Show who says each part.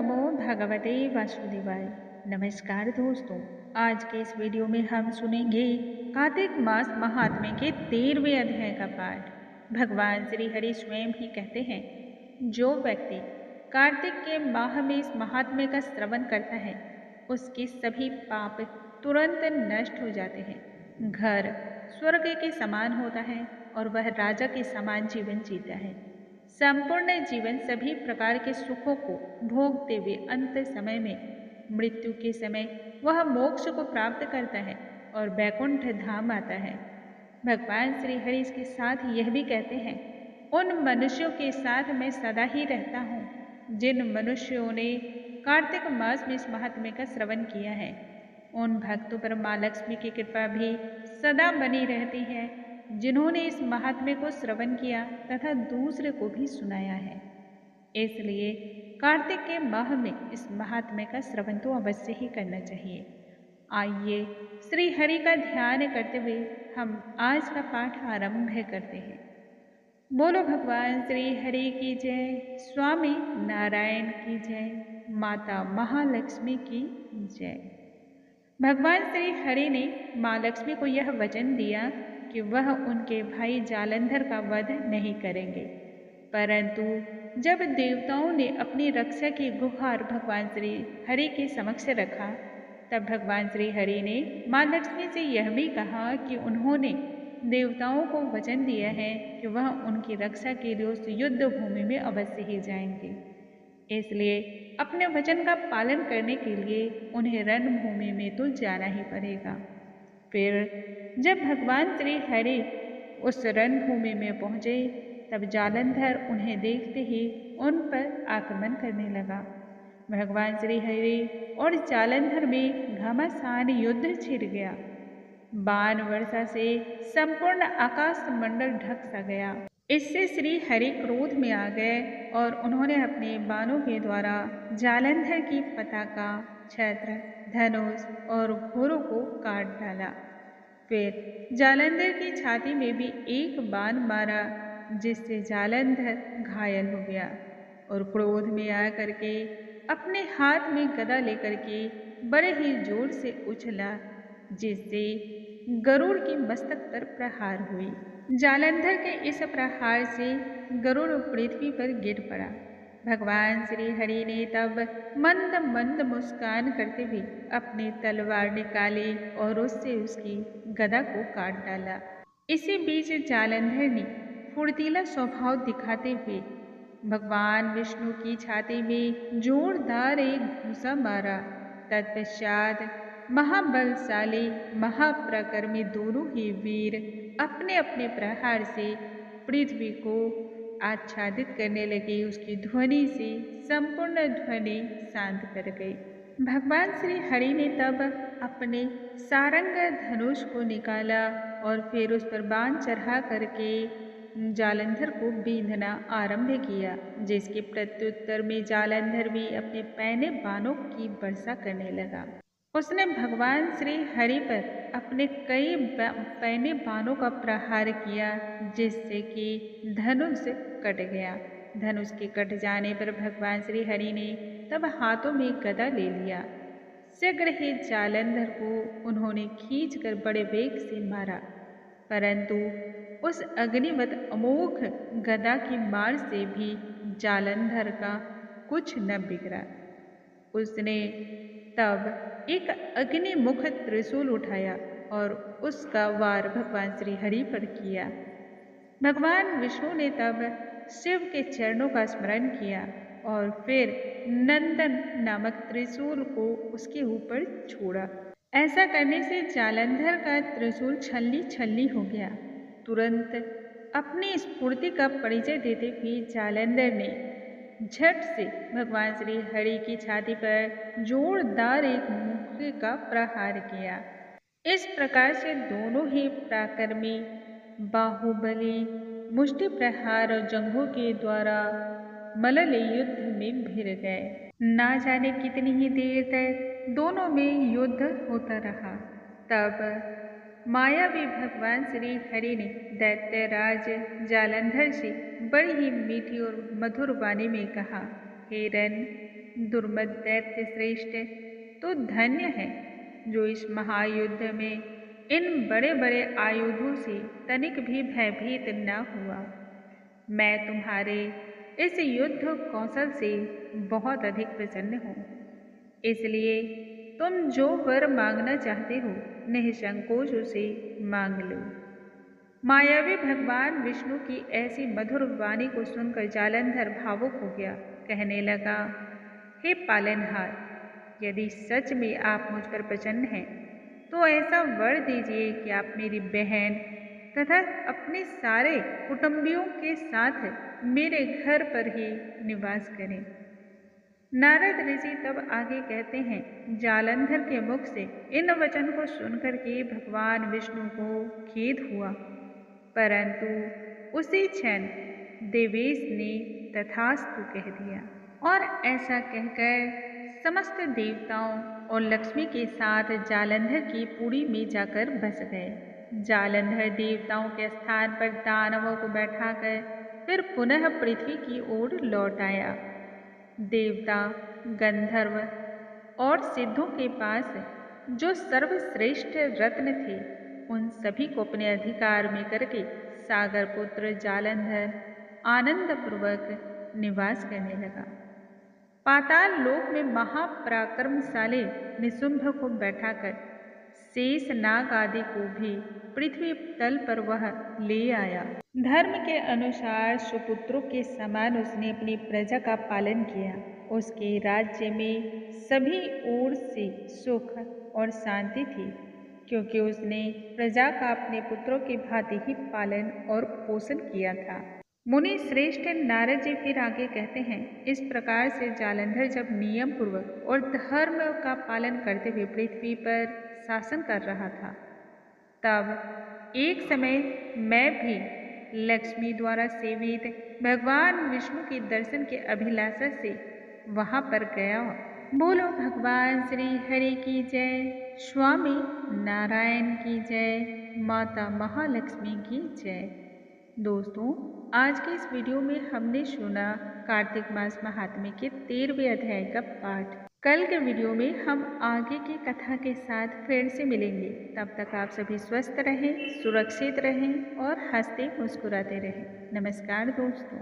Speaker 1: नमो भगवते वासुदेवाय। नमस्कार दोस्तों, आज के इस वीडियो में हम सुनेंगे कार्तिक मास महात्म्य के 13वें अध्याय का पाठ। भगवान श्री हरि स्वयं ही कहते हैं, जो व्यक्ति कार्तिक के माह में इस महात्म्य का श्रवण करता है उसके सभी पाप तुरंत नष्ट हो जाते हैं। घर स्वर्ग के समान होता है और वह राजा के समान जीवन जीता है। संपूर्ण जीवन सभी प्रकार के सुखों को भोगते हुए अंत समय में मृत्यु के समय वह मोक्ष को प्राप्त करता है और वैकुंठ धाम आता है। भगवान श्री हरि इसके साथ यह भी कहते हैं, उन मनुष्यों के साथ मैं सदा ही रहता हूँ जिन मनुष्यों ने कार्तिक मास में इस महात्म्य का श्रवण किया है। उन भक्तों पर माँ लक्ष्मी की कृपा भी सदा बनी रहती है जिन्होंने इस महात्म्य को श्रवण किया तथा दूसरे को भी सुनाया है। इसलिए कार्तिक के माह में इस महात्म्य का श्रवण तो अवश्य ही करना चाहिए। आइए श्री हरि का ध्यान करते हुए हम आज का पाठ आरंभ करते हैं। बोलो भगवान श्री हरि की जय, स्वामी नारायण की जय, माता महालक्ष्मी की जय। भगवान श्री हरि ने माँ लक्ष्मी को यह वचन दिया कि वह उनके भाई जालंधर का वध नहीं करेंगे, परंतु जब देवताओं ने अपनी रक्षा की गुहार भगवान श्री हरि के समक्ष रखा, तब भगवान श्री हरि ने माँ लक्ष्मी से यह भी कहा कि उन्होंने देवताओं को वचन दिया है कि वह उनकी रक्षा के लिए उस युद्ध भूमि में अवश्य ही जाएंगे। इसलिए अपने वचन का पालन करने के लिए उन्हें रणभूमि में तो जाना ही पड़ेगा। फिर जब भगवान श्री हरि उस रणभूमि में पहुँचे, तब जालंधर उन्हें देखते ही उन पर आक्रमण करने लगा। भगवान श्री हरि और जालंधर में घमासान युद्ध छिड़ गया। बाण वर्षा से संपूर्ण आकाश मंडल ढक सा गया। इससे श्री हरि क्रोध में आ गए और उन्होंने अपने बाणों के द्वारा जालंधर की पताका, छत्र, धनुष और घोड़ों को काट डाला। फिर जालंधर की छाती में भी एक बाण मारा, जिससे जालंधर घायल हो गया और क्रोध में आकर के अपने हाथ में गदा लेकर के बड़े ही जोर से उछला, जिससे गरुड़ की मस्तक पर प्रहार हुई। जालंधर के इस प्रहार से गरुड़ पृथ्वी पर गिर पड़ा। भगवान श्री हरि ने तब मंद मंद मुस्कान करते हुए अपनी तलवार निकाली और उससे उसकी गदा को काट डाला। इसी बीच जालंधर ने फुर्तीला स्वभाव दिखाते हुए भगवान विष्णु की छाती में जोरदार एक घूंसा मारा। तत्पश्चात महाबलशाली महाप्रकर्मी दोनों ही वीर अपने अपने प्रहार से पृथ्वी को आच्छादित करने लगे। उसकी ध्वनि से संपूर्ण ध्वनि शांत कर गई। भगवान श्री हरि ने तब अपने सारंग धनुष को निकाला और फिर उस पर बाण चढ़ा करके जालंधर को बींधना आरंभ किया, जिसके प्रत्युत्तर में जालंधर भी अपने पैने बाणों की वर्षा करने लगा। उसने भगवान श्री हरि पर अपने कई पैने बाणों का प्रहार किया, जिससे कि धनुष कट गया। धनुष के कट जाने पर भगवान श्री हरि ने तब हाथों में गदा ले लिया। शीघ्र ही जालंधर को उन्होंने खींचकर बड़े वेग से मारा, परंतु उस अग्निवत अमोघ गदा की मार से भी जालंधर का कुछ न बिगड़ा। उसने तब एक अग्निमुख त्रिशूल उठाया और उसका वार भगवान श्री हरि पर किया। भगवान विष्णु ने तब शिव के चरणों का स्मरण किया और फिर नंदन नामक त्रिशूल को उसके ऊपर छोड़ा। ऐसा करने से जालंधर का त्रिशूल छल्ली छल्ली हो गया। तुरंत अपनी स्फूर्ति का परिचय देते हुए जालंधर ने झट से भगवान श्री हरि की छाती पर जोरदार एक मुक्के का प्रहार किया। इस प्रकार से दोनों ही पराक्रमी बाहुबली मुष्टि प्रहार और जंघों के द्वारा मल्ल युद्ध में भिड़ गए। ना जाने कितनी ही देर तक दोनों में युद्ध होता रहा। तब मायावी भगवान श्री हरि ने दैत्यराज जालंधर से बड़ी ही मीठी और मधुर वाणी में कहा, हे रण, दुर्मत दैत्य श्रेष्ठ तो धन्य है जो इस महायुद्ध में इन बड़े बड़े आयुधों से तनिक भी भयभीत न हुआ। मैं तुम्हारे इस युद्ध कौशल से बहुत अधिक प्रसन्न हूँ, इसलिए तुम जो वर मांगना चाहते हो निसंकोच उसे मांग लो। मायावी भगवान विष्णु की ऐसी मधुर वाणी को सुनकर जालंधर भावुक हो गया। कहने लगा, हे पालनहार, यदि सच में आप मुझ पर प्रसन्न हैं तो ऐसा वर दीजिए कि आप मेरी बहन तथा अपने सारे कुटुंबियों के साथ मेरे घर पर ही निवास करें। नारद ऋषि तब आगे कहते हैं, जालंधर के मुख से इन वचन को सुनकर के भगवान विष्णु को खेद हुआ, परंतु उसी क्षण देवेश ने तथास्तु कह दिया और ऐसा कहकर समस्त देवताओं और लक्ष्मी के साथ जालंधर की पुरी में जाकर बस गए। जालंधर देवताओं के स्थान पर दानवों को बैठाकर फिर पुनः पृथ्वी की ओर लौट आया। देवता, गंधर्व और सिद्धों के पास जो सर्वश्रेष्ठ रत्न थे उन सभी को अपने अधिकार में करके सागर पुत्र जालंधर आनंदपूर्वक निवास करने लगा। पाताल लोक में महापराक्रमशाली निशुंभ को बैठाकर शेष नाग आदि को भी पृथ्वी तल पर वह ले आया। धर्म के अनुसार सुपुत्रों के समान उसने अपनी प्रजा का पालन किया। उसके राज्य में सभी ओर से सुख और शांति थी, क्योंकि उसने प्रजा का अपने पुत्रों की भांति ही पालन और पोषण किया था। मुनि श्रेष्ठ नारद जी फिर आगे कहते हैं, इस प्रकार से जालंधर जब नियम पूर्वक और धर्म का पालन करते हुए पृथ्वी पर शासन कर रहा था, तब एक समय मैं भी लक्ष्मी द्वारा सेवित भगवान विष्णु के दर्शन के अभिलाषा से वहां पर गया। बोलो भगवान श्री हरि की जय, स्वामी नारायण की जय, माता महालक्ष्मी की जय। दोस्तों, आज के इस वीडियो में हमने सुना कार्तिक मास महात्म्य के 13वें अध्याय का पाठ। कल के वीडियो में हम आगे की कथा के साथ फिर से मिलेंगे। तब तक आप सभी स्वस्थ रहें, सुरक्षित रहें और हंसते मुस्कुराते रहें। नमस्कार दोस्तों।